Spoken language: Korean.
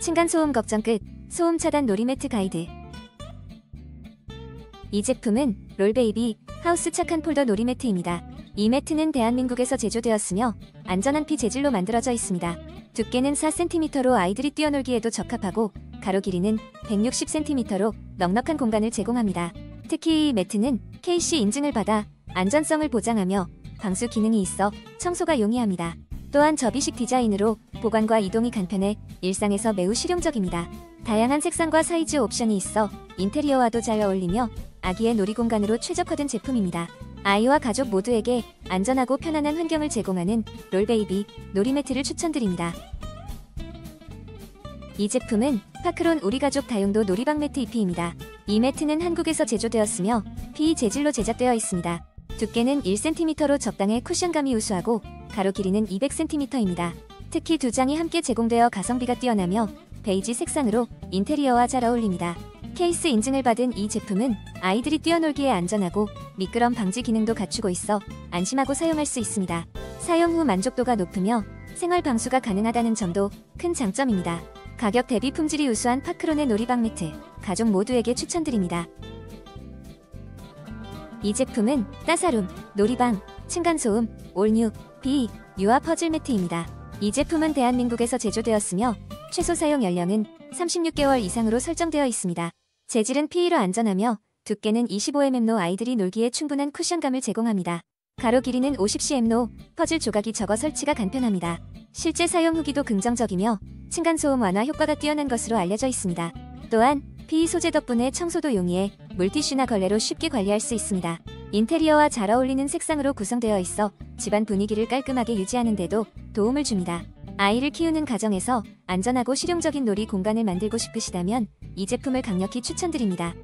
층간소음 걱정 끝, 소음 차단 놀이매트 가이드. 이 제품은 롤베이비 하우스 착한 폴더 놀이매트입니다. 이 매트는 대한민국에서 제조되었으며 안전한 피 재질로 만들어져 있습니다. 두께는 4cm로 아이들이 뛰어놀기에도 적합하고 가로 길이는 160cm로 넉넉한 공간을 제공합니다. 특히 이 매트는 KC 인증을 받아 안전성을 보장하며 방수 기능이 있어 청소가 용이합니다. 또한 접이식 디자인으로 보관과 이동이 간편해 일상에서 매우 실용적입니다. 다양한 색상과 사이즈 옵션이 있어 인테리어와도 잘 어울리며 아기의 놀이공간으로 최적화된 제품입니다. 아이와 가족 모두에게 안전하고 편안한 환경을 제공하는 롤베이비 놀이매트를 추천드립니다. 이 제품은 파크론 우리가족 다용도 놀이방 매트 EP입니다. 이 매트는 한국에서 제조되었으며 PE 재질로 제작되어 있습니다. 두께는 1cm로 적당해 쿠션감이 우수하고 가로 길이는 200cm입니다. 특히 두 장이 함께 제공되어 가성비가 뛰어나며 베이지 색상으로 인테리어와 잘 어울립니다. 케이스 인증을 받은 이 제품은 아이들이 뛰어놀기에 안전하고 미끄럼 방지 기능도 갖추고 있어 안심하고 사용할 수 있습니다. 사용 후 만족도가 높으며 생활 방수가 가능하다는 점도 큰 장점입니다. 가격 대비 품질이 우수한 파크론의 놀이방 매트, 가족 모두에게 추천드립니다. 이 제품은 따사룸, 놀이방, 층간소음, 올뉴, 비, 유아 퍼즐 매트입니다. 이 제품은 대한민국에서 제조되었으며 최소 사용 연령은 36개월 이상으로 설정되어 있습니다. 재질은 PE로 안전하며 두께는 25mm로 아이들이 놀기에 충분한 쿠션감을 제공합니다. 가로 길이는 50cm로 퍼즐 조각이 적어 설치가 간편합니다. 실제 사용 후기도 긍정적이며 층간소음 완화 효과가 뛰어난 것으로 알려져 있습니다. 또한 PE 소재 덕분에 청소도 용이해 물티슈나 걸레로 쉽게 관리할 수 있습니다. 인테리어와 잘 어울리는 색상으로 구성되어 있어 집안 분위기를 깔끔하게 유지하는 데도 도움을 줍니다. 아이를 키우는 가정에서 안전하고 실용적인 놀이 공간을 만들고 싶으시다면 이 제품을 강력히 추천드립니다.